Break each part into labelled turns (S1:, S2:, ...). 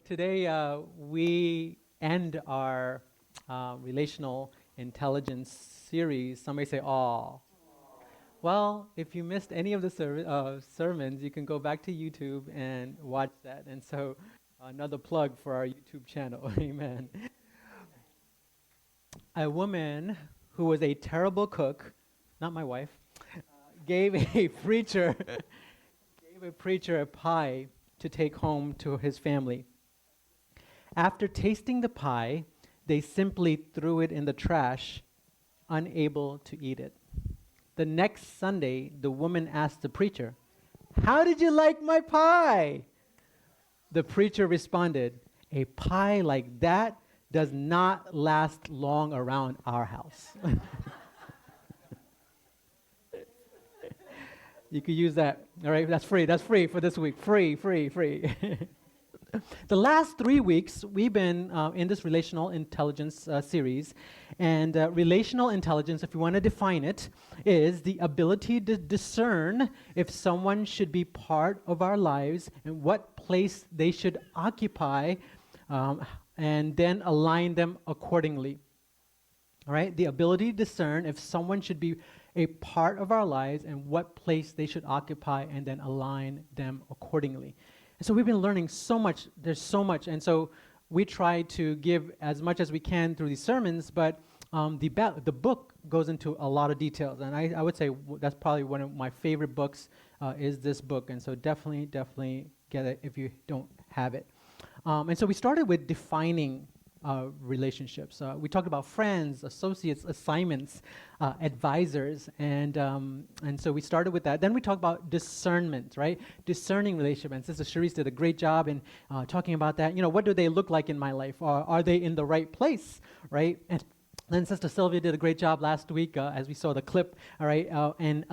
S1: Today, we end our relational intelligence series. Somebody say, "Oh." Well, if you missed any of the sermons, you can go back to YouTube and watch that. And so, another plug for our YouTube channel. Amen. A woman who was a terrible cook, not my wife, gave a preacher gave a preacher a pie to take home to his family. After tasting the pie, they simply threw it in the trash, unable to eat it. The next Sunday, the woman asked the preacher, "How did you like my pie?" The preacher responded, "A pie like that does not last long around our house." You could use that. All right, that's free. That's free for this week. Free, free, free. The last 3 weeks, we've been in this relational intelligence series. And relational intelligence, if you want to define it, is the ability to discern if someone should be part of our lives and what place they should occupy, and then align them accordingly. All right? The ability to discern if someone should be a part of our lives and what place they should occupy, and then align them accordingly. And so we've been learning so much. There's so much. And so we try to give as much as we can through these sermons, but the book goes into a lot of details. And I would say that's probably one of my favorite books is this book. And so definitely get it if you don't have it. And so we started with defining relationships. We talked about friends, associates, assignments, advisors, and so we started with that. Then we talked about discernment, right? Discerning relationships. And Sister Cherise did a great job in talking about that. You know, what do they look like in my life? Are they in the right place, right? And then Sister Sylvia did a great job last week, as we saw the clip, all right, and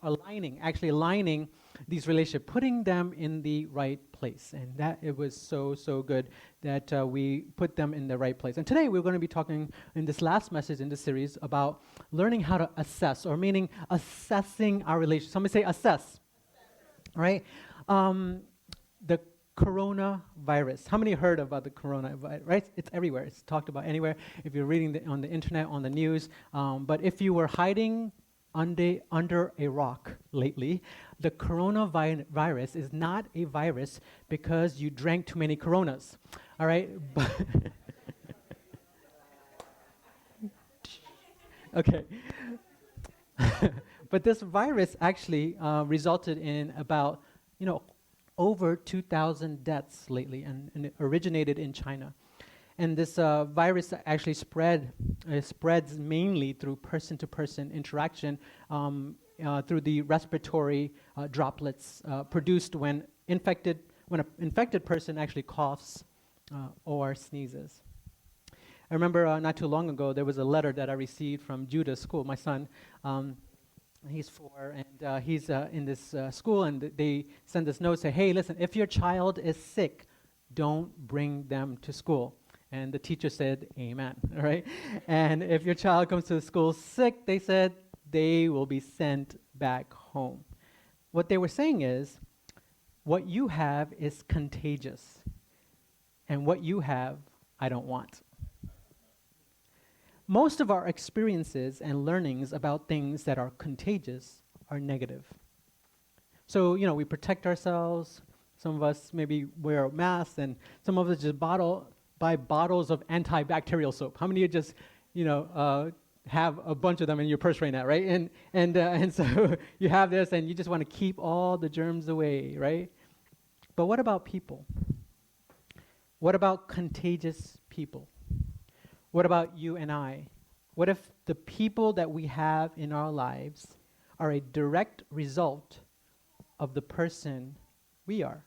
S1: aligning these relationships, putting them in the right place. And that it was so good that we put them in the right place. And today we're going to be talking in this last message in this series about learning how to assess, or meaning assessing our relationship. Somebody say assess. All right? The coronavirus. How many heard about the coronavirus? Right? It's everywhere. It's talked about anywhere. If you're reading on the internet, on the news. But if you were hiding under a rock lately, the coronavirus is not a virus because you drank too many Coronas. All right? Okay. But this virus actually resulted in about, over 2,000 deaths lately, and it originated in China. And this virus actually spreads mainly through person-to-person interaction, through the respiratory droplets produced when an infected person actually coughs or sneezes. I remember not too long ago there was a letter that I received from Judah's school, my son. He's 4, and he's in this school, and they send this note, say, "Hey, listen, if your child is sick, don't bring them to school." And the teacher said, "Amen," all right? And if your child comes to the school sick, they said, they will be sent back home. What they were saying is, what you have is contagious, and what you have, I don't want. Most of our experiences and learnings about things that are contagious are negative. So, we protect ourselves. Some of us maybe wear masks, and some of us just buy bottles of antibacterial soap. How many of you just, have a bunch of them in your purse right now, right? And so you have this, and you just want to keep all the germs away, right? But what about people? What about contagious people? What about you and I? What if the people that we have in our lives are a direct result of the person we are?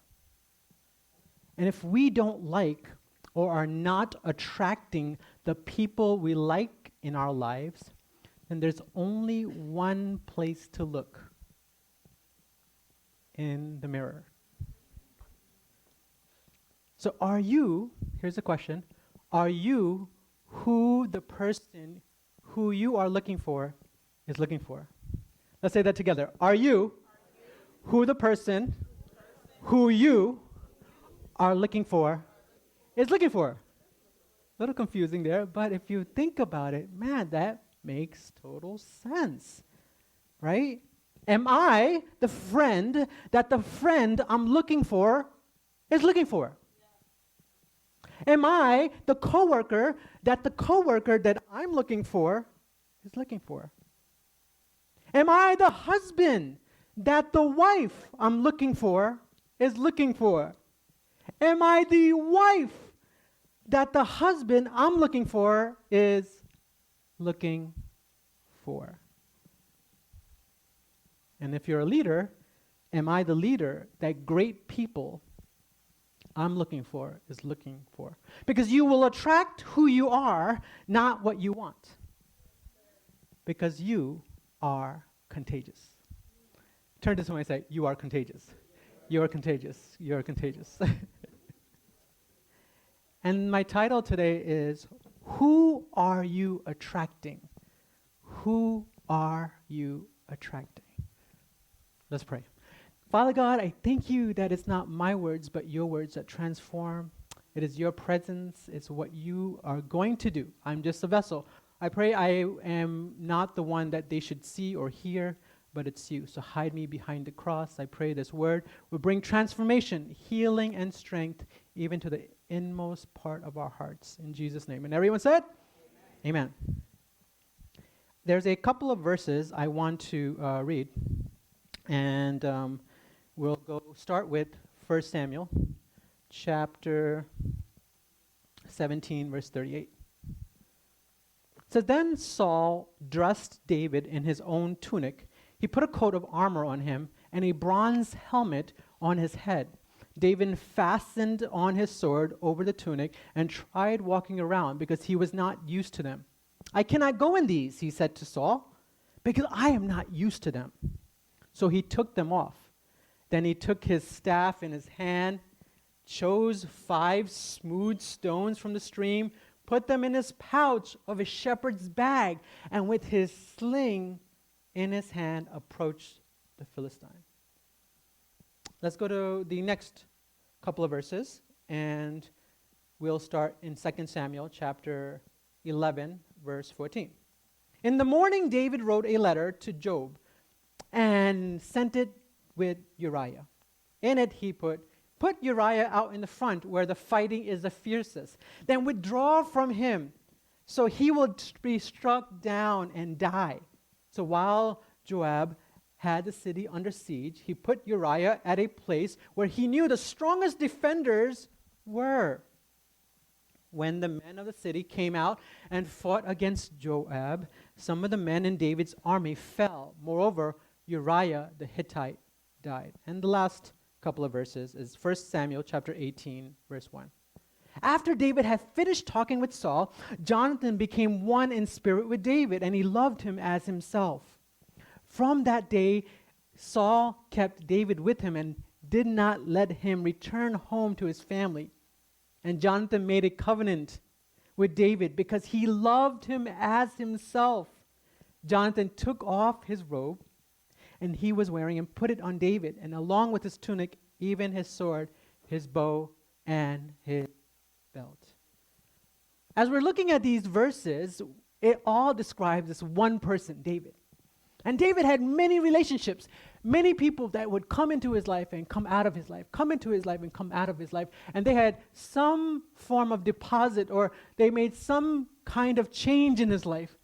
S1: And if we don't like or are not attracting the people we like in our lives, then there's only one place to look: in the mirror. So here's the question, are you who the person who you are looking for is looking for? Let's say that together. Are you who the person who you are looking for is looking for. A little confusing there, but if you think about it, man, that makes total sense, right? Am I the friend that the friend I'm looking for is looking for? Am I the coworker that the coworker that I'm looking for is looking for? Am I the husband that the wife I'm looking for is looking for? Am I the wife that the husband I'm looking for is looking for? And if you're a leader, am I the leader that great people I'm looking for is looking for? Because you will attract who you are, not what you want. Because you are contagious. Turn to someone and say, you are contagious. You are contagious. You are contagious. And my title today is, who are you attracting? Who are you attracting? Let's pray. Father God, I thank you that it's not my words, but your words that transform. It is your presence. It's what you are going to do. I'm just a vessel. I pray I am not the one that they should see or hear, but it's you. So hide me behind the cross. I pray this word will bring transformation, healing, and strength, even to the inmost part of our hearts. In Jesus' name. And everyone said? Amen. There's a couple of verses I want to read. And we'll go start with 1 Samuel chapter 17, verse 38. It says, Then Saul dressed David in his own tunic. He put a coat of armor on him and a bronze helmet on his head. David fastened on his sword over the tunic and tried walking around because he was not used to them. I cannot go in these, he said to Saul, because I am not used to them. So he took them off. Then he took his staff in his hand, chose 5 smooth stones from the stream, put them in his pouch of a shepherd's bag, and with his sling in his hand approached the Philistine. Let's go to the next couple of verses, and we'll start in 2 Samuel chapter 11, verse 14. In the morning, David wrote a letter to Joab and sent it with Uriah. In it, he put Uriah out in the front where the fighting is the fiercest. Then withdraw from him, so he will be struck down and die. So while Joab had the city under siege, he put Uriah at a place where he knew the strongest defenders were. When the men of the city came out and fought against Joab, some of the men in David's army fell. Moreover, Uriah the Hittite died. And the last couple of verses is 1 Samuel chapter 18, verse 1. After David had finished talking with Saul, Jonathan became one in spirit with David, and he loved him as himself. From that day, Saul kept David with him and did not let him return home to his family. And Jonathan made a covenant with David because he loved him as himself. Jonathan took off his robe and he was wearing and put it on David, and along with his tunic, even his sword, his bow, and his belt. As we're looking at these verses, it all describes this one person, David. And David had many relationships, many people that would come into his life and come out of his life, come into his life and come out of his life. And they had some form of deposit, or they made some kind of change in his life.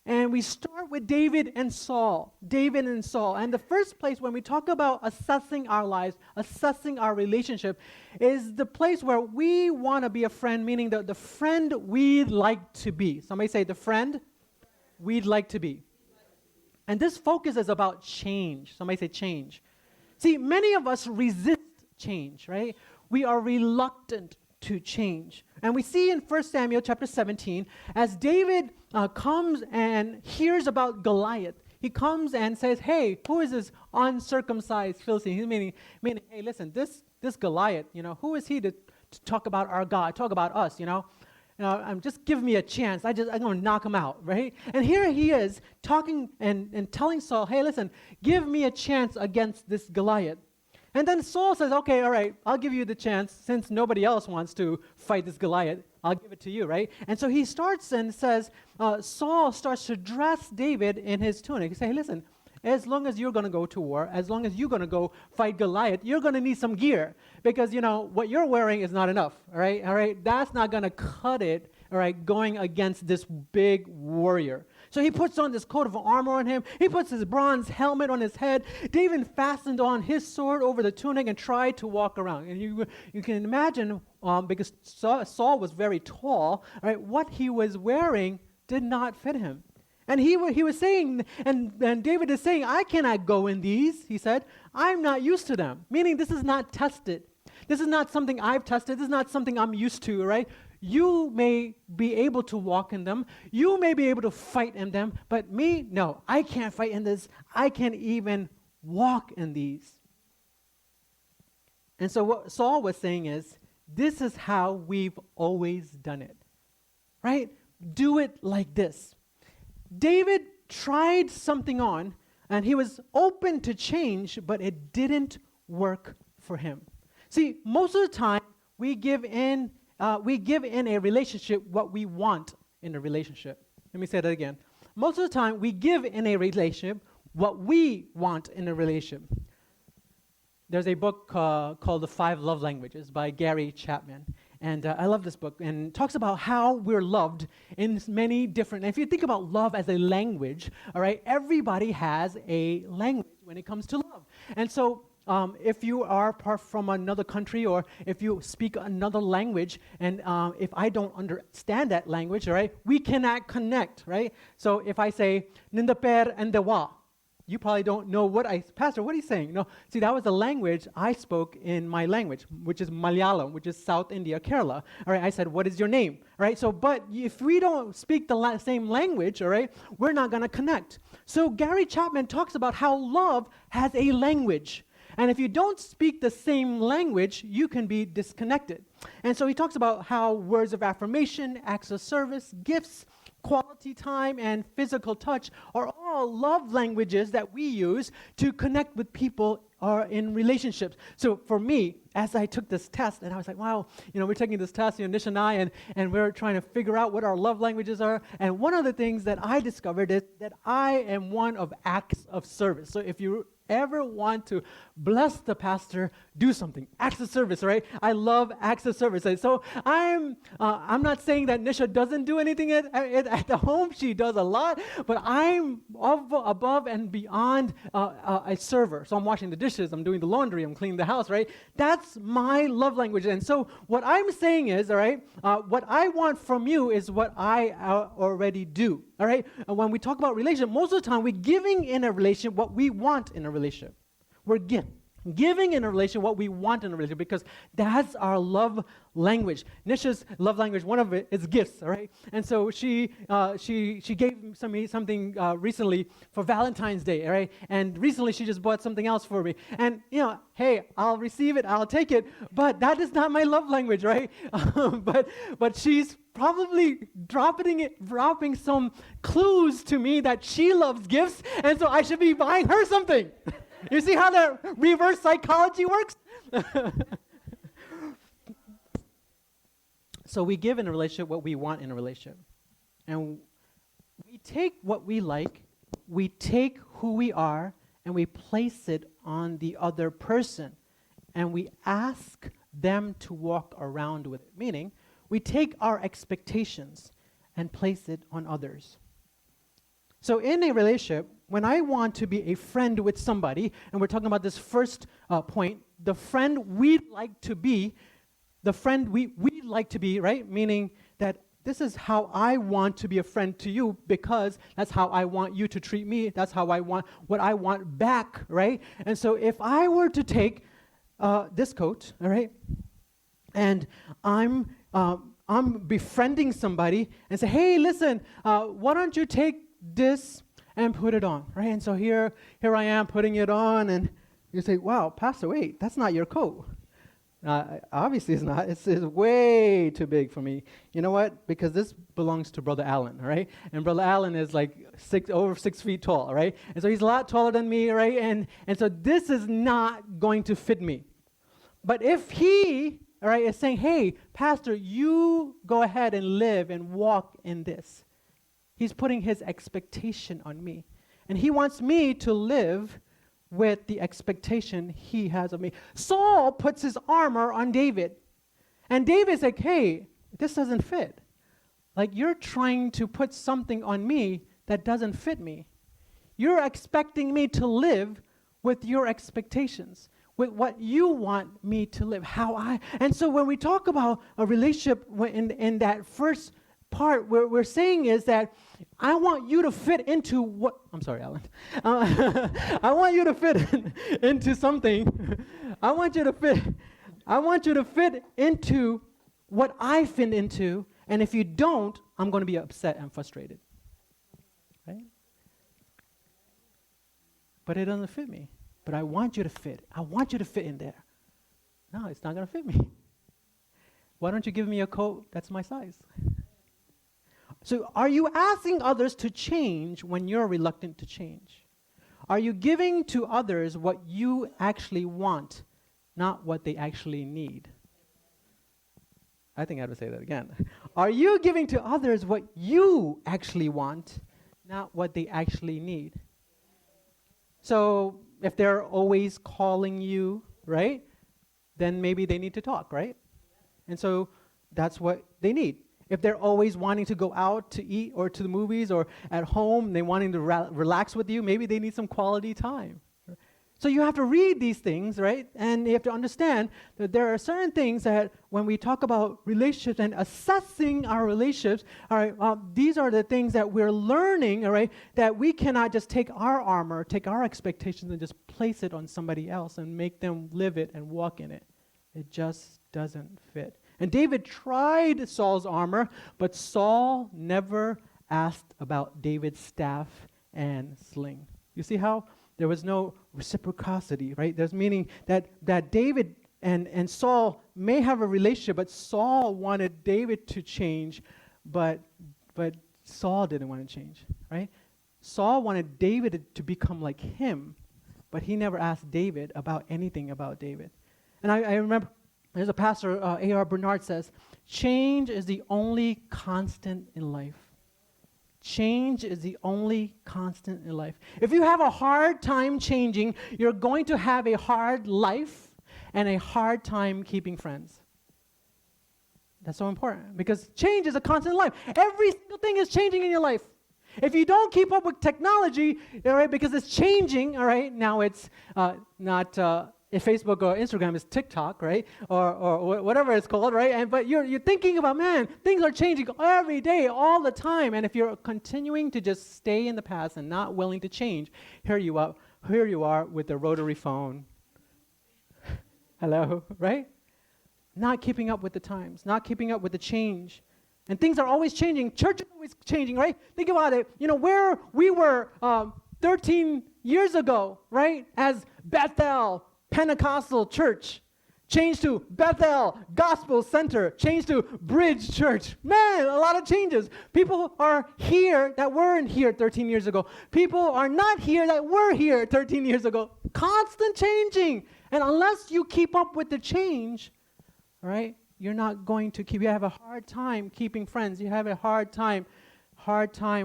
S1: And we start with David and Saul. David and Saul. And the first place when we talk about assessing our lives, assessing our relationship, is the place where we want to be a friend, meaning the friend we'd like to be. Somebody say, the friend we'd like to be. And this focus is about change. Somebody say change. See, many of us resist change, right? We are reluctant to change. And we see in 1 Samuel chapter 17, as David comes and hears about Goliath, he comes and says, hey, who is this uncircumcised Philistine? He's meaning, hey, listen, this Goliath, who is he to talk about our God, talk about us, just give me a chance. I'm going to knock him out, right? And here he is talking and telling Saul, hey, listen, give me a chance against this Goliath. And then Saul says, okay, all right, I'll give you the chance. Since nobody else wants to fight this Goliath, I'll give it to you, right? And so he starts and says, Saul starts to dress David in his tunic. He says, hey, listen, as long as you're going to go to war, as long as you're going to go fight Goliath, you're going to need some gear because, what you're wearing is not enough, all right? All right, that's not going to cut it, all right, going against this big warrior. So he puts on this coat of armor on him. He puts his bronze helmet on his head. David fastened on his sword over the tunic and tried to walk around. And you can imagine, because Saul was very tall, right, what he was wearing did not fit him. And he was saying, and David is saying, I cannot go in these, he said. I'm not used to them, meaning this is not tested. This is not something I've tested. This is not something I'm used to, right? You may be able to walk in them. You may be able to fight in them. But me, no, I can't fight in this. I can't even walk in these. And so what Saul was saying is, this is how we've always done it, right? Do it like this. David tried something on, and he was open to change, but it didn't work for him. See, most of the time, we give in a relationship what we want in a relationship. Let me say that again. Most of the time, we give in a relationship what we want in a relationship. There's a book called The 5 Love Languages by Gary Chapman. And I love this book. And it talks about how we're loved in many different... If you think about love as a language, all right, everybody has a language when it comes to love. And so if you are from another country or if you speak another language, and if I don't understand that language, all right, we cannot connect, right? So if I say, Nindaper and Dewa, you probably don't know Pastor, what are you saying? No, see, that was the language I spoke in my language, which is Malayalam, which is South India, Kerala. All right, I said, what is your name? All right, so, but if we don't speak the same language, all right, we're not going to connect. So Gary Chapman talks about how love has a language. And if you don't speak the same language, you can be disconnected. And so he talks about how words of affirmation, acts of service, gifts, quality time, and physical touch are all love languages that we use to connect with people or in relationships. So for me, as I took this test, and I was like, wow, we're taking this test, Nish and I, and we're trying to figure out what our love languages are. And one of the things that I discovered is that I am one of acts of service. So if you ever want to bless the pastor, do something. Acts of service, right? I love acts of service. And so I'm not saying that Nisha doesn't do anything at the home. She does a lot, but I'm above and beyond a server. So I'm washing the dishes, I'm doing the laundry, I'm cleaning the house, right? That's my love language. And so what I'm saying is, all right, what I want from you is what I already do. All right? And when we talk about relationship, most of the time we're giving in a relationship what we want in a relationship. We're giving in a relationship what we want in a relationship because that's our love language. Nisha's love language, one of it is gifts, all right? And so she gave me something recently for Valentine's Day, all right? And recently she just bought something else for me. And, hey, I'll receive it, I'll take it, but that is not my love language, right? But she's probably dropping some clues to me that she loves gifts, and so I should be buying her something. You see how the reverse psychology works? So we give in a relationship what we want in a relationship. And we take what we like, we take who we are, and we place it on the other person. And we ask them to walk around with it. Meaning, we take our expectations and place it on others. So in a relationship, when I want to be a friend with somebody, and we're talking about this first point, the friend we'd like to be, right? Meaning that this is how I want to be a friend to you because that's how I want you to treat me. That's how I want what I want back, right? And so if I were to take this coat, all right, and I'm befriending somebody and say, hey, listen, why don't you take this and put it on, right? And so here I am putting it on, and you say, wow, Pastor, wait, that's not your coat. Obviously, it's not. It's way too big for me. You know what? Because this belongs to Brother Allen, right? And Brother Allen is like over 6 feet tall, right? And so he's a lot taller than me, right? And so this is not going to fit me. But if he, all right, is saying, hey, Pastor, you go ahead and live and walk in this. He's putting his expectation on me. And he wants me to live with the expectation he has of me. Saul puts his armor on David. And David's like, hey, this doesn't fit. Like, you're trying to put something on me that doesn't fit me. You're expecting me to live with your expectations, with what you want me to live, and so when we talk about a relationship in that first part, what we're saying is that I want you to fit into what, I'm sorry, Alan. I want you to fit into something. I want you to fit into what I fit into, and if you don't, I'm going to be upset and frustrated. Right? But it doesn't fit me. But I want you to fit. I want you to fit in there. No, it's not going to fit me. Why don't you give me a coat that's my size? So are you asking others to change when you're reluctant to change? Are you giving to others what you actually want, not what they actually need? I think I have to say that again. Are you giving to others what you actually want, not what they actually need? So if they're always calling you, right, then maybe they need to talk, right? And so that's what they need. If they're always wanting to go out to eat or to the movies or at home, they wanting to relax with you, maybe they need some quality time. So you have to read these things, right? And you have to understand that there are certain things that when we talk about relationships and assessing our relationships, all right, these are the things that we're learning, all right, that we cannot just take our armor, take our expectations and just place it on somebody else and make them live it and walk in it. It just doesn't fit. And David tried Saul's armor, but Saul never asked about David's staff and sling. You see how there was no reciprocity, right? There's meaning that David and Saul may have a relationship, but Saul wanted David to change, but Saul didn't want to change, right? Saul wanted David to become like him, but he never asked David about anything about David. And I remember there's a pastor, A.R. Bernard says, change is the only constant in life. Change is the only constant in life. If you have a hard time changing, you're going to have a hard life and a hard time keeping friends. That's so important because change is a constant in life. Every single thing is changing in your life. If you don't keep up with technology, all right, because it's changing, all right, now it's not if Facebook or Instagram is TikTok, right, or whatever it's called, right, but you're thinking about, man, things are changing every day, all the time, and if you're continuing to just stay in the past and not willing to change, here you are with the rotary phone. Hello, right? Not keeping up with the times, not keeping up with the change. And things are always changing. Church is always changing, right? Think about it. You know, where we were 13 years ago, right, as Bethel Pentecostal Church, changed to Bethel Gospel Center, changed to Bridge Church. Man, a lot of changes. People are here that weren't here 13 years ago. People are not here that were here 13 years ago. Constant changing. And unless you keep up with the change, right, you're not going to keep, you have a hard time keeping friends. You have a hard time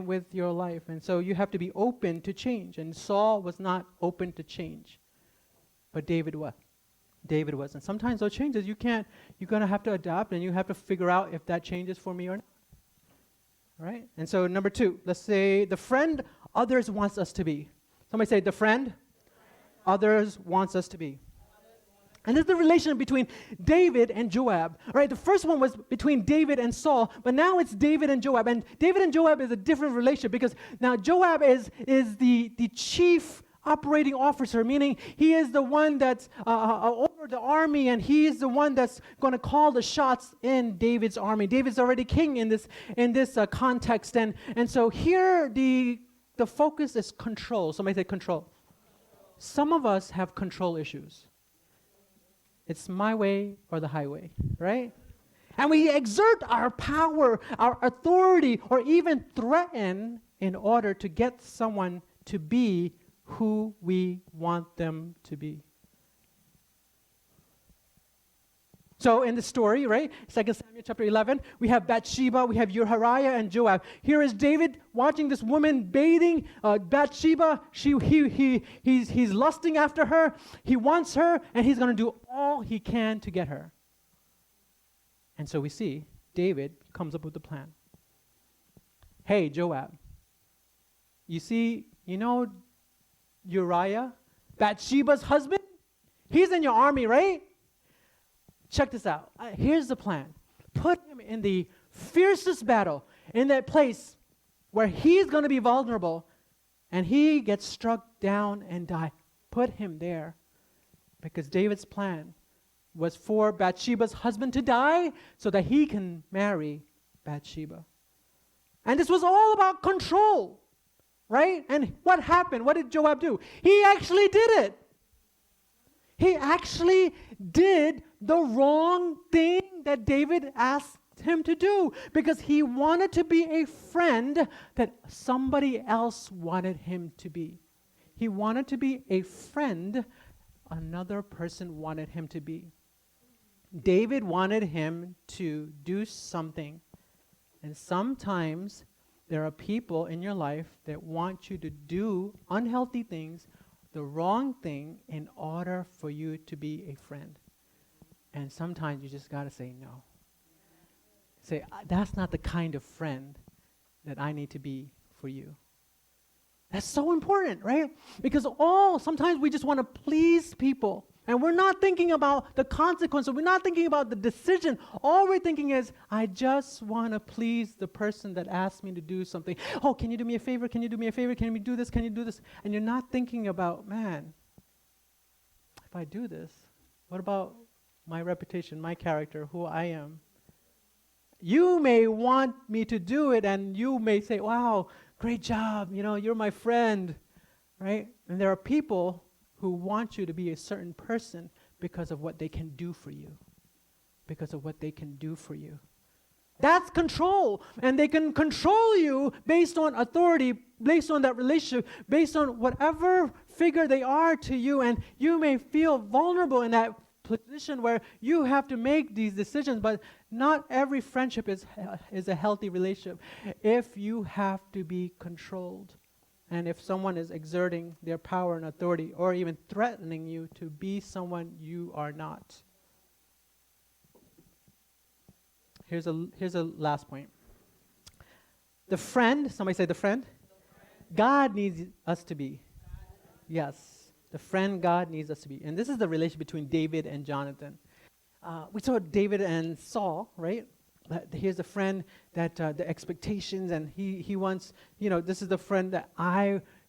S1: with your life. And so you have to be open to change. And Saul was not open to change. But David was. David was. And sometimes those changes, you're going to have to adapt and you have to figure out if that changes for me or not. Right? And so number 2, let's say the friend others wants us to be. Somebody say the friend others wants us to be. And this is the relationship between David and Joab. Right? The first one was between David and Saul, but now it's David and Joab. And David and Joab is a different relationship because now Joab is the chief operating officer, meaning he is the one that's over the army, and he is the one that's going to call the shots in David's army. David's already king in this context, and so here the focus is control. Somebody say control. Some of us have control issues. It's my way or the highway, right? And we exert our power, our authority, or even threaten in order to get someone to be who we want them to be. So in the story, right, 2 Samuel chapter 11, we have Bathsheba, we have Uriah and Joab. Here is David watching this woman bathing. Bathsheba, he's lusting after her. He wants her, and he's going to do all he can to get her. And so we see David comes up with a plan. Hey, Joab, you know Uriah, Bathsheba's husband? He's in your army, right? Check this out. Here's the plan. Put him in the fiercest battle, in that place where he's going to be vulnerable, and he gets struck down and die. Put him there. Because David's plan was for Bathsheba's husband to die so that he can marry Bathsheba. And this was all about control, right? And what happened? What did Joab do? He actually did it. He actually did the wrong thing that David asked him to do because he wanted to be a friend that somebody else wanted him to be. He wanted to be a friend another person wanted him to be. David wanted him to do something. And sometimes there are people in your life that want you to do unhealthy things, the wrong thing, in order for you to be a friend. And sometimes you just got to say no. Say, that's not the kind of friend that I need to be for you. That's so important, right? Because sometimes we just want to please people. And we're not thinking about the consequences. We're not thinking about the decision. All we're thinking is, I just want to please the person that asked me to do something. Oh, can you do me a favor? Can you do me a favor? Can we do this? Can you do this? And you're not thinking about, man, if I do this, what about my reputation, my character, who I am? You may want me to do it, and you may say, wow, great job, you're my friend, right? And there are people who want you to be a certain person because of what they can do for you. Because of what they can do for you. That's control. And they can control you based on authority, based on that relationship, based on whatever figure they are to you. And you may feel vulnerable in that position where you have to make these decisions, but not every friendship is a healthy relationship if you have to be controlled. And if someone is exerting their power and authority or even threatening you to be someone you are not. Here's a last point. The friend, somebody say the friend. God needs us to be. Yes, the friend God needs us to be. And this is the relationship between David and Jonathan. We saw David and Saul, right? Here's a friend that the expectations, and he wants, this is the friend that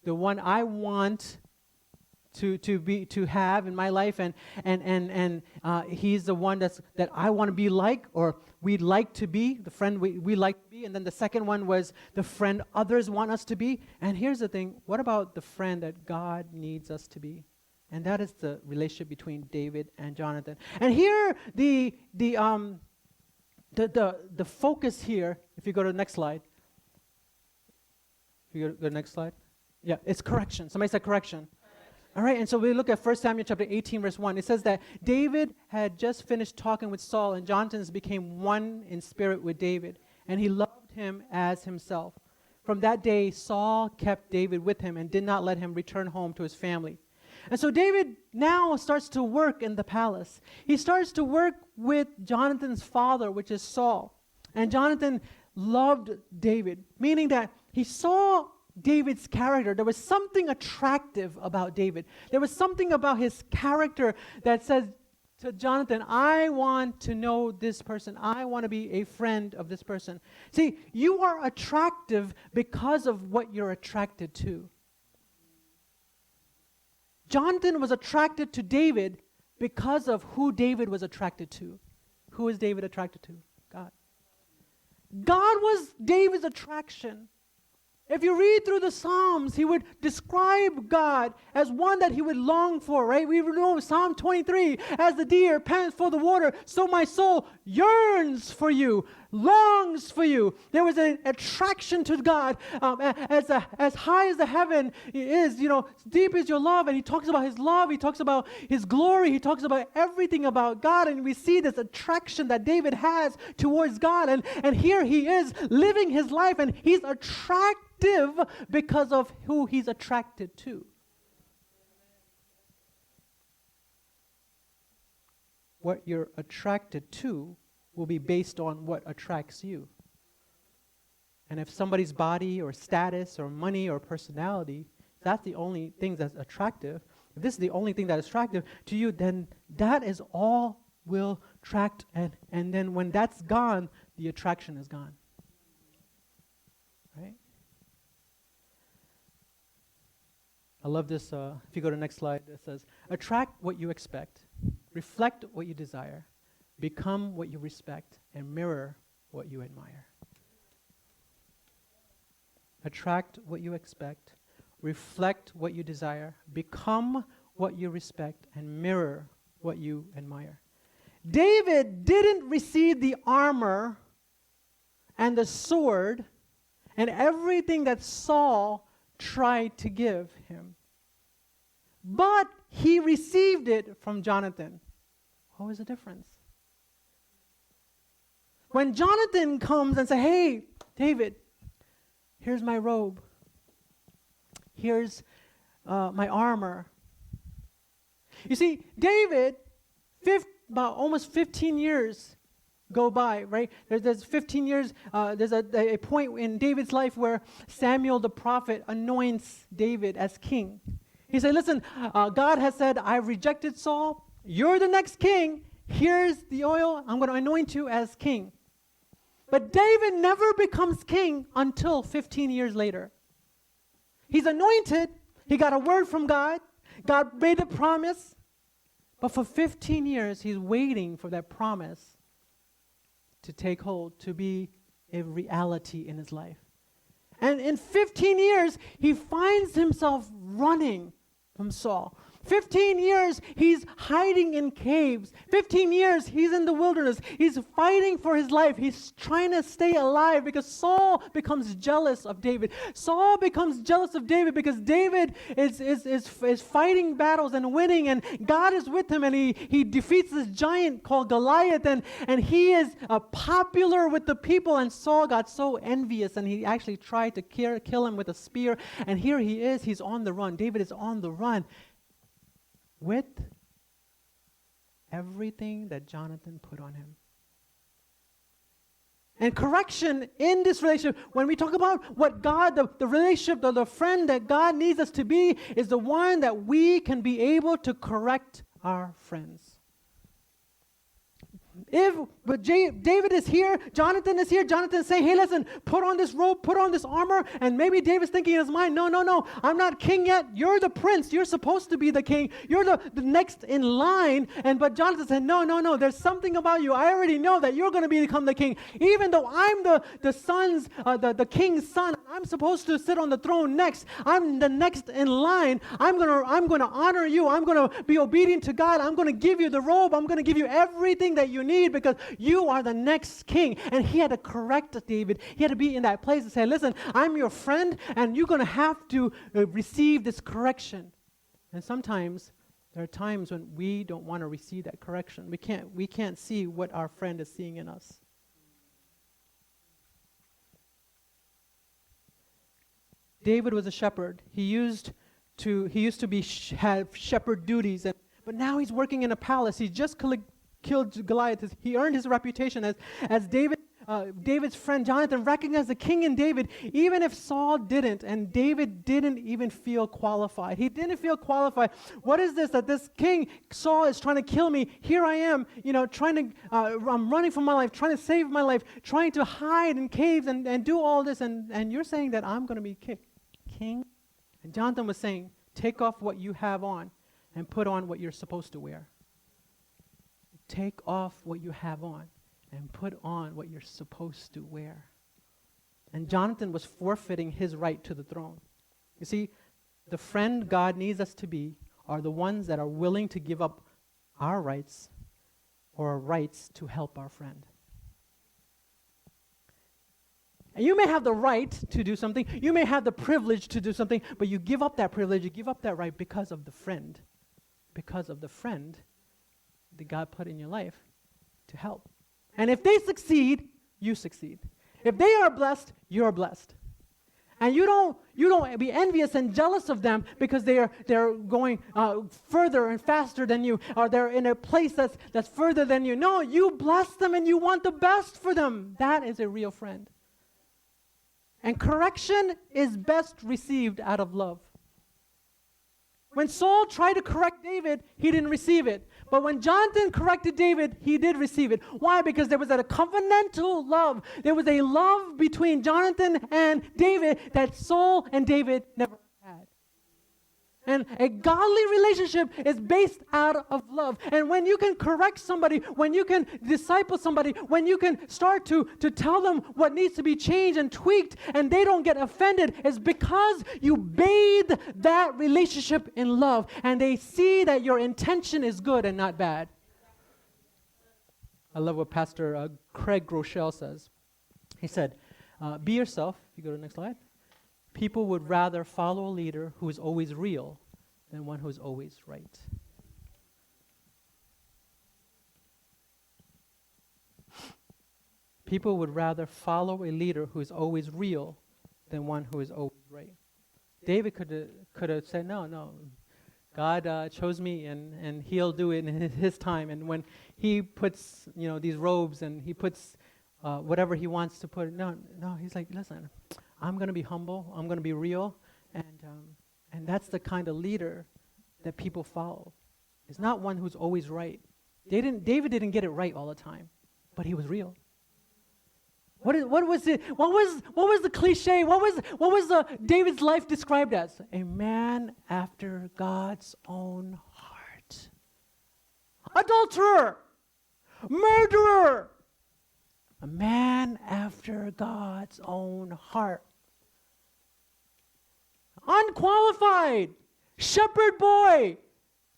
S1: the one I want to have in my life, and he's the one that I want to be like, or we'd like to be, the friend we like to be. And then the second one was the friend others want us to be. And here's the thing, what about the friend that God needs us to be? And that is the relationship between David and Jonathan. And here the focus here, if you go to the next slide. If you go to the next slide. Yeah, it's correction. Somebody said correction. All right, and so we look at 1 Samuel chapter 18, verse 1. It says that David had just finished talking with Saul, and Jonathan became one in spirit with David, and he loved him as himself. From that day, Saul kept David with him and did not let him return home to his family. And so David now starts to work in the palace. He starts to work with Jonathan's father, which is Saul. And Jonathan loved David, meaning that he saw David's character. There was something attractive about David. There was something about his character that said to Jonathan, I want to know this person. I want to be a friend of this person. See, you are attractive because of what you're attracted to. Jonathan was attracted to David because of who David was attracted to. Who is David attracted to? God. God was David's attraction. If you read through the Psalms, he would describe God as one that he would long for, right? We know Psalm 23, as the deer pants for the water, so my soul yearns for you, longs for you. There was an attraction to God as high as the heaven is, deep is your love. And he talks about his love. He talks about his glory. He talks about everything about God. And we see this attraction that David has towards God. And here he is living his life, and he's attractive because of who he's attracted to. What you're attracted to will be based on what attracts you. And if somebody's body or status or money or personality, that's the only thing that's attractive, if this is the only thing that is attractive to you, then that is all will attract. And then when that's gone, the attraction is gone. Right? I love this. If you go to the next slide, it says, attract what you expect, reflect what you desire, become what you respect, and mirror what you admire. Attract what you expect, reflect what you desire, become what you respect, and mirror what you admire. David didn't receive the armor and the sword and everything that Saul tried to give him, but he received it from Jonathan. What was the difference? When Jonathan comes and says, hey, David, here's my robe. Here's my armor. You see, David, about almost 15 years go by, right? There's 15 years, there's a point in David's life where Samuel the prophet anoints David as king. He said, listen, God has said, I rejected Saul. You're the next king. Here's the oil. I'm going to anoint you as king. But David never becomes king until 15 years later. He's anointed. He got a word from God. God made a promise. But for 15 years, he's waiting for that promise to take hold, to be a reality in his life. And in 15 years, he finds himself running from Saul. 15 years, he's hiding in caves. 15 years, he's in the wilderness. He's fighting for his life. He's trying to stay alive because Saul becomes jealous of David. Saul becomes jealous of David because David is fighting battles and winning, and God is with him, and he defeats this giant called Goliath, and he is popular with the people, and Saul got so envious, and he actually tried to kill him with a spear, and here he is. He's on the run. David is on the run with everything that Jonathan put on him. And correction in this relationship, when we talk about what God, the relationship, the friend that God needs us to be, is the one that we can be able to correct our friends. But David is here, Jonathan is here, Jonathan is saying, hey, listen, put on this robe, put on this armor, and maybe David's thinking in his mind, no, I'm not king yet, you're the prince, you're supposed to be the king, you're the next in line, but Jonathan said, no, there's something about you, I already know that you're going to become the king, even though I'm the king's son, I'm supposed to sit on the throne next, I'm the next in line, I'm going to honor you, I'm going to be obedient to God, I'm going to give you the robe, I'm going to give you everything that you need because you are the next king. And he had to correct David. He had to be in that place and say, listen, I'm your friend and you're going to have to receive this correction. And sometimes there are times when we don't want to receive that correction. We can't see what our friend is seeing in us. David was a shepherd. He used to have shepherd duties, but now he's working in a palace. He just killed Goliath. He earned his reputation as David's friend Jonathan recognized the king in David, even if Saul didn't, and David didn't even feel qualified. He didn't feel qualified. What is this that this king Saul is trying to kill me? Here I am, I'm running for my life, trying to save my life, trying to hide in caves and do all this, and you're saying that I'm going to be king? And Jonathan was saying, take off what you have on and put on what you're supposed to wear. Take off what you have on and put on what you're supposed to wear. And Jonathan was forfeiting his right to the throne. You see, the friend God needs us to be are the ones that are willing to give up our rights or our rights to help our friend. And you may have the right to do something, you may have the privilege to do something, but you give up that privilege, you give up that right because of the friend that God put in your life to help. And if they succeed, you succeed. If they are blessed, you're blessed. And you don't be envious and jealous of them because they're going further and faster than you, or they're in a place that's further than you. No, you bless them and you want the best for them. That is a real friend. And correction is best received out of love. When Saul tried to correct David, he didn't receive it. But when Jonathan corrected David, he did receive it. Why? Because there was a covenantal love. There was a love between Jonathan and David that Saul and David never had. And a godly relationship is based out of love. And when you can correct somebody, when you can disciple somebody, when you can start to tell them what needs to be changed and tweaked, and they don't get offended, it's because you bathe that relationship in love, and they see that your intention is good and not bad. I love what Pastor Craig Rochelle says. He said, be yourself. You go to the next slide. People would rather follow a leader who is always real than one who is always right. People would rather follow a leader who is always real than one who is always right. David could have said, no, God chose me and he'll do it in his time. And when he puts, these robes and he puts whatever he wants to put, no, he's like, listen, I'm going to be humble. I'm going to be real. And that's the kind of leader that people follow. It's not one who's always right. David didn't get it right all the time, but he was real. What was it? What was the cliche? What was David's life described as? A man after God's own heart. Adulterer. Murderer. A man after God's own heart. Unqualified, shepherd boy,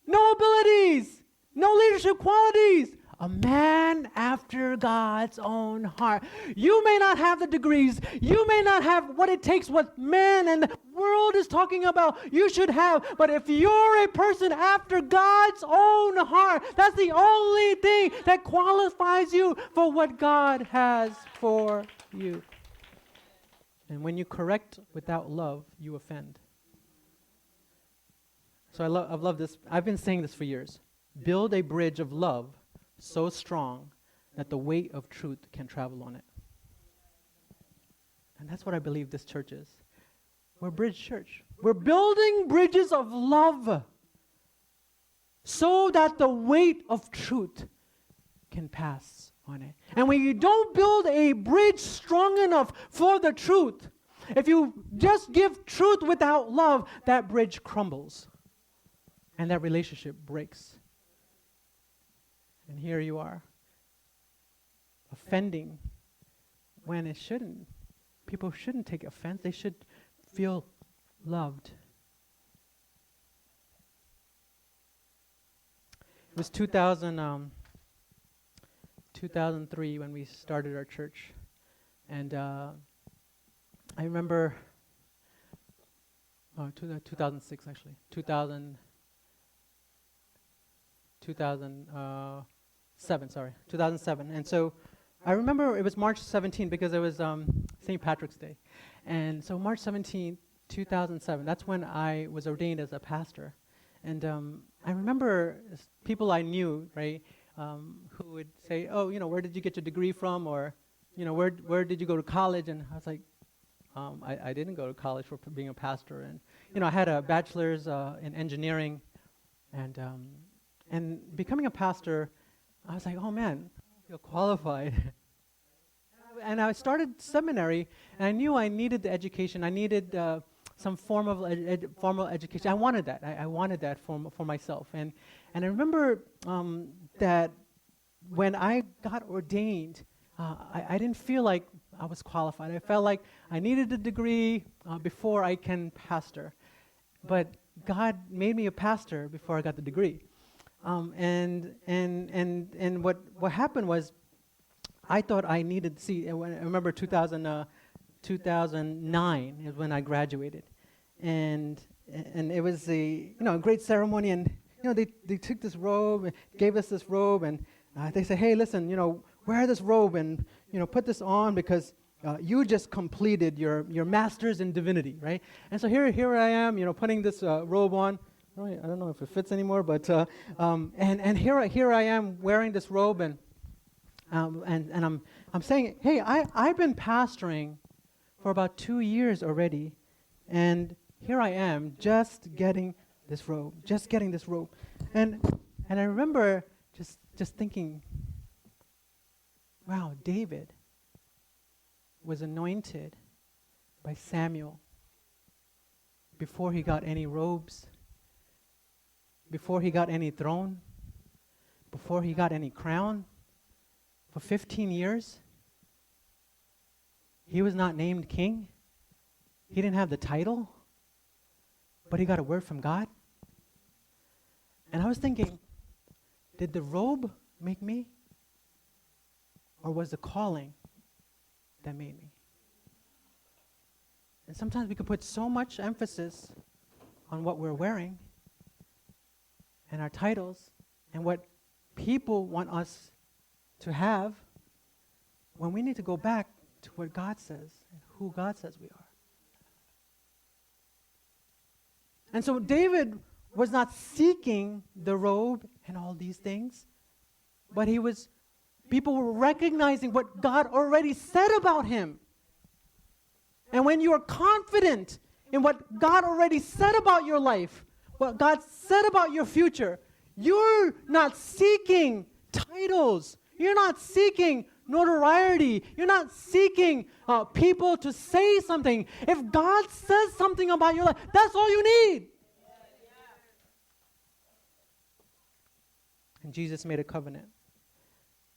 S1: no abilities, no leadership qualities. A man after God's own heart. You may not have the degrees. You may not have what it takes, what man and the world is talking about you should have. But if you're a person after God's own heart, that's the only thing that qualifies you for what God has for you. And when you correct without love, you offend. So I've loved this. I've been saying this for years. Build a bridge of love so strong that the weight of truth can travel on it. And that's what I believe this church is. We're a bridge church. We're building bridges of love so that the weight of truth can pass on it. And when you don't build a bridge strong enough for the truth, if you just give truth without love, that bridge crumbles and that relationship breaks. And here you are, offending when it shouldn't. People shouldn't take offense. They should feel loved. It was 2003 when we started our church. And I remember, 2006 actually, 2007, 2007. And so I remember it was March 17 because it was St. Patrick's Day. And so March 17, 2007, that's when I was ordained as a pastor. And I remember people I knew, right, who would say, oh, where did you get your degree from? Or, where did you go to college? And I was like, I didn't go to college for being a pastor. And, I had a bachelor's in engineering. And becoming a pastor, I was like, oh man, I feel qualified. And I started seminary, and I knew I needed the education. I needed some form of formal education. I wanted that. I wanted that for myself. And I remember that when I got ordained, I didn't feel like I was qualified. I felt like I needed a degree before I can pastor. But God made me a pastor before I got the degree. And what happened was, I thought I needed, I remember 2009 is when I graduated. And it was a great ceremony, and they took this robe, and gave us this robe, and they said, hey, listen, wear this robe and put this on because you just completed your master's in divinity, right? And so here I am, putting this robe on. I don't know if it fits anymore, but and here I am wearing this robe, and I'm saying, hey, I've been pastoring for about 2 years already, and here I am just getting this robe, and I remember just thinking, wow, David was anointed by Samuel before he got any robes, before he got any throne, before he got any crown. For 15 years, he was not named king. He didn't have the title, but he got a word from God. And I was thinking, did the robe make me? Or was the calling that made me? And sometimes we can put so much emphasis on what we're wearing and our titles and what people want us to have, when we need to go back to what God says and who God says we are. And so David was not seeking the robe and all these things, but people were recognizing what God already said about him. And when you are confident in what God already said about your life, what God said about your future, you're not seeking titles. You're not seeking notoriety. You're not seeking people to say something. If God says something about your life, that's all you need. And Jesus made a covenant.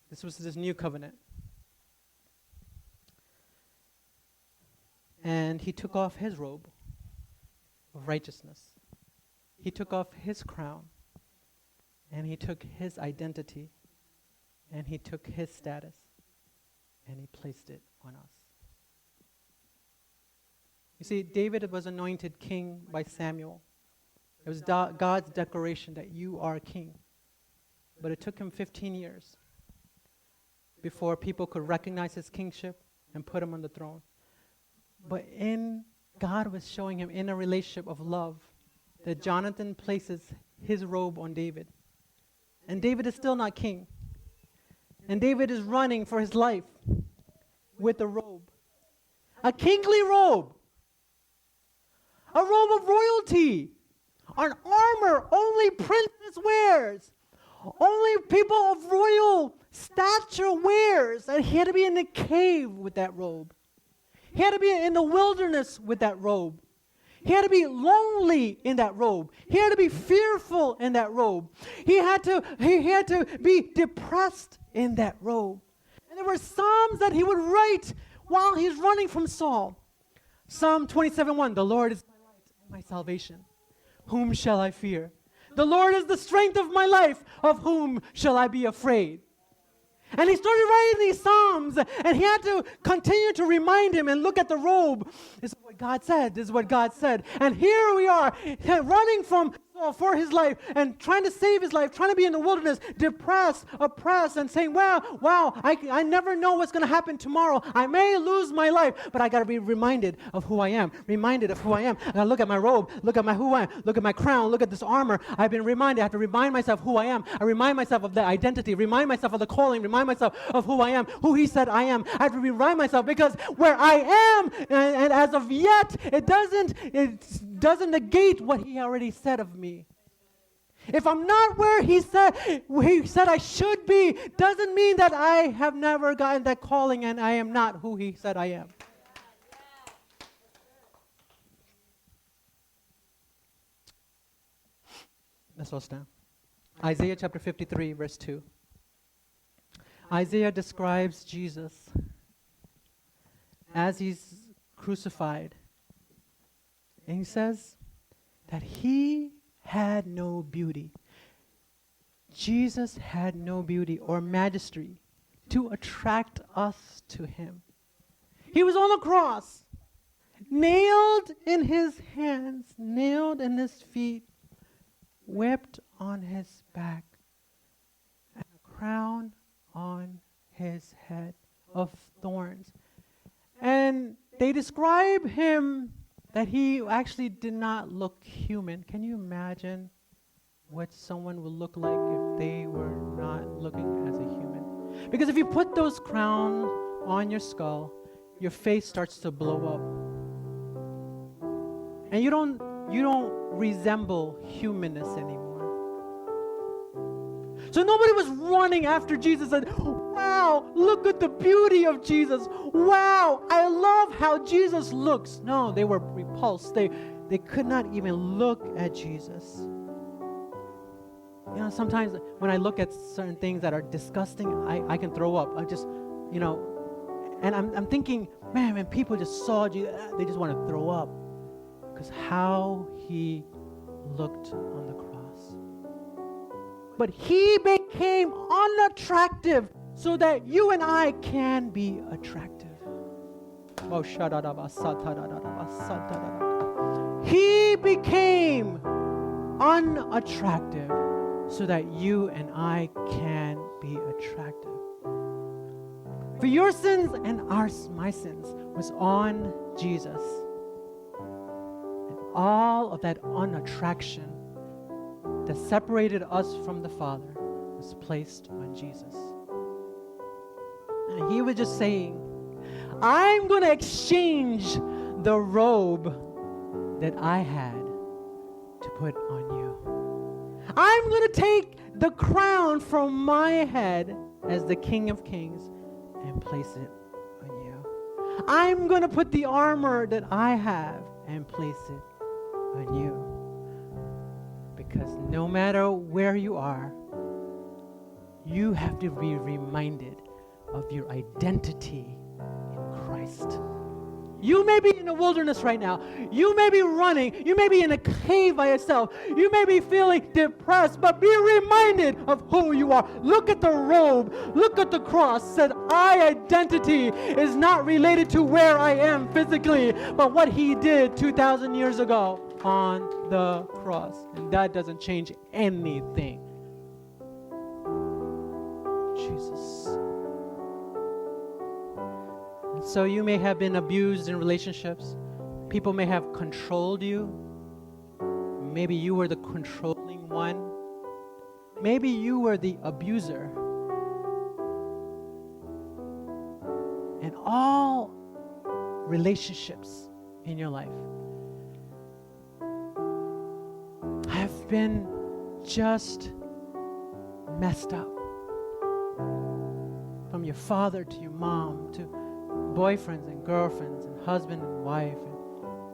S1: This was this new covenant. And he took off his robe of righteousness. He took off his crown. And he took his identity. And he took his status. And he placed it on us. You see, David was anointed king by Samuel. It was God's declaration that you are king. But it took him 15 years before people could recognize his kingship and put him on the throne. But God was showing him in a relationship of love that Jonathan places his robe on David. And David is still not king. And David is running for his life with a robe. A kingly robe. A robe of royalty. An armor only princes wears. Only people of royal stature wears. And he had to be in a cave with that robe. He had to be in the wilderness with that robe. He had to be lonely in that robe. He had to be fearful in that robe. He had to be depressed in that robe. And there were psalms that he would write while he's running from Saul. Psalm 27:1, the Lord is my light and my salvation. Whom shall I fear? The Lord is the strength of my life. Of whom shall I be afraid? And he started writing these psalms, and he had to continue to remind him and look at the robe. This is what God said. This is what God said. And here we are, running for his life and trying to save his life, trying to be in the wilderness, depressed, oppressed, and saying, wow, I never know what's going to happen tomorrow. I may lose my life, but I got to be reminded of who I am. Reminded of who I am. I got to look at my robe, look at who I am, look at my crown, look at this armor. I've been reminded. I have to remind myself who I am. I remind myself of the identity, remind myself of the calling, remind myself of who I am, who he said I am. I have to remind myself, because where I am, and as of yet, it doesn't negate what he already said of me. If I'm not where he said I should be, doesn't mean that I have never gotten that calling and I am not who he said I am. Let's all stand. Isaiah chapter 53, verse 2. Isaiah describes Jesus as he's crucified. And he says that he had no beauty. Jesus had no beauty or majesty to attract us to him. He was on the cross, nailed in his hands, nailed in his feet, whipped on his back, and a crown on his head of thorns. And they describe him that he actually did not look human. Can you imagine what someone would look like if they were not looking as a human? Because if you put those crowns on your skull, your face starts to blow up. And you don't resemble humanness anymore. So nobody was running after Jesus and, wow, look at the beauty of Jesus. Wow, I love how Jesus looks. No, they were repulsed. They could not even look at Jesus. You know, sometimes when I look at certain things that are disgusting, I can throw up. I just, you know, and I'm thinking, man, when people just saw Jesus, they just want to throw up. Because how he looked on the cross. But he became unattractive so that you and I can be attractive. Oh, he became unattractive so that you and I can be attractive. For your sins and my sins was on Jesus. And all of that unattraction that separated us from the Father was placed on Jesus. And he was just saying, I'm going to exchange the robe that I had to put on you. I'm going to take the crown from my head as the King of Kings and place it on you. I'm going to put the armor that I have and place it on you. Because no matter where you are, you have to be reminded of your identity in Christ. You may be in the wilderness right now. You may be running. You may be in a cave by yourself. You may be feeling depressed, but be reminded of who you are. Look at the robe. Look at the cross. Said, my identity is not related to where I am physically, but what he did 2,000 years ago on the cross. And that doesn't change anything. Jesus. And so you may have been abused in relationships. People may have controlled you. Maybe you were the controlling one. Maybe you were the abuser. And all relationships in your life have been just messed up. From your father to your mom to boyfriends and girlfriends and husband and wife, and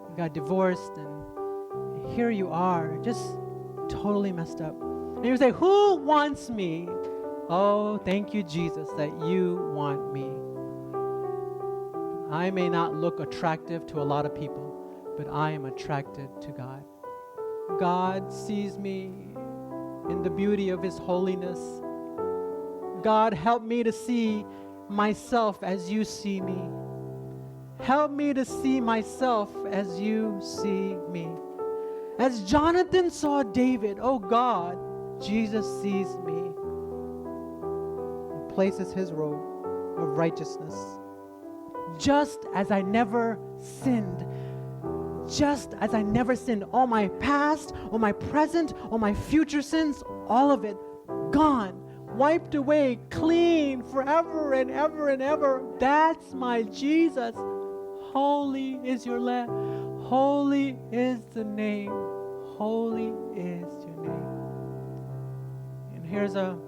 S1: you got divorced, and here you are, just totally messed up. And you say, who wants me? Oh, thank you, Jesus, that you want me. I may not look attractive to a lot of people, but I am attracted to God. God sees me in the beauty of his holiness. God, help me to see myself as you see me. Help me to see myself as you see me. As Jonathan saw David, oh God, Jesus sees me and places his robe of righteousness. Just as I never sinned, just as I never sinned, all my past, all my present, all my future sins, all of it gone. Wiped away, clean, forever and ever and ever. That's my Jesus. Holy is your Lamb. Holy is the name. Holy is your name. And here's an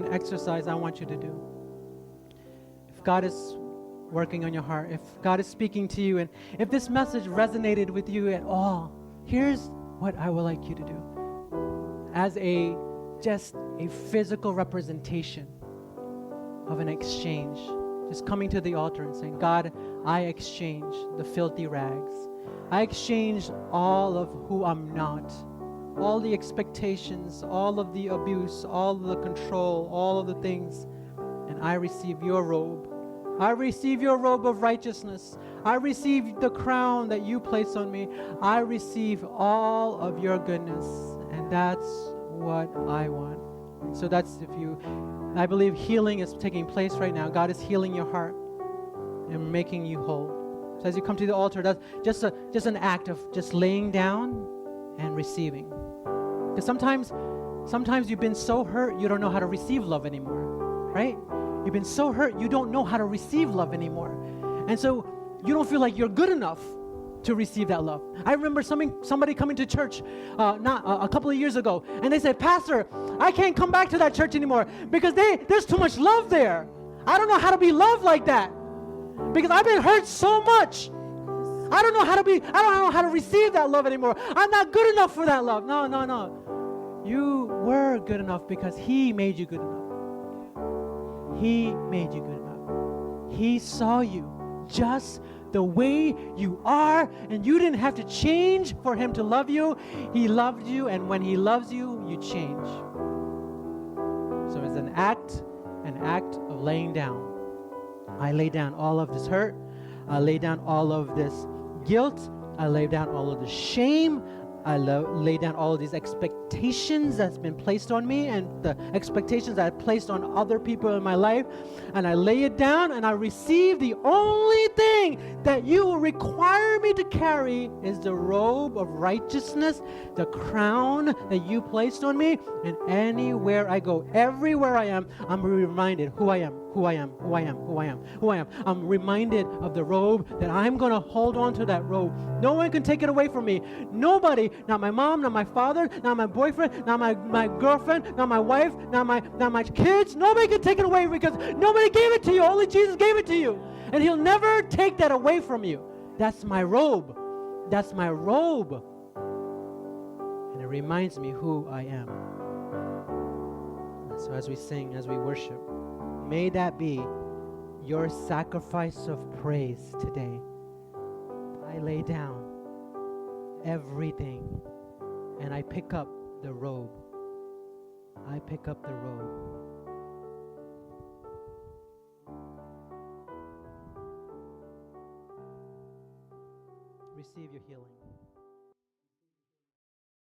S1: exercise I want you to do. If God is working on your heart, if God is speaking to you, and if this message resonated with you at all, here's what I would like you to do. As just a physical representation of an exchange. Just coming to the altar and saying, God, I exchange the filthy rags. I exchange all of who I'm not, all the expectations, all of the abuse, all of the control, all of the things, and I receive your robe. I receive your robe of righteousness. I receive the crown that you place on me. I receive all of your goodness, and that's what I want. And so I believe healing is taking place right now. God is healing your heart and making you whole. So as you come to the altar, that's just an act of just laying down and receiving. Because sometimes you've been so hurt you don't know how to receive love anymore, right? You've been so hurt you don't know how to receive love anymore. And so you don't feel like you're good enough to receive that love. I remember somebody coming to church a couple of years ago, and they said, Pastor, I can't come back to that church anymore because there's too much love there. I don't know how to be loved like that because I've been hurt so much. I don't know how to receive that love anymore. I'm not good enough for that love. No. You were good enough because He made you good enough. He made you good enough. He saw you just the way you are, and you didn't have to change for Him to love you. He loved you, and when He loves you, you change. So it's an act of laying down. I lay down all of this hurt. I lay down all of this guilt. I lay down all of the shame. I lay down all of these expectations that's been placed on me and the expectations that I placed on other people in my life. And I lay it down and I receive the only thing that you will require me to carry is the robe of righteousness, the crown that you placed on me. And anywhere I go, everywhere I am, I'm reminded who I am. I'm reminded of the robe that I'm going to hold on to that robe. No one can take it away from me. Nobody, not my mom, not my father, not my boyfriend, not my girlfriend, not my wife, not my kids. Nobody can take it away because nobody gave it to you. Only Jesus gave it to you. And He'll never take that away from you. That's my robe. That's my robe. And it reminds me who I am. And so as we sing, as we worship, may that be your sacrifice of praise today. I lay down everything and I pick up the robe. I pick up the robe. Receive your healing.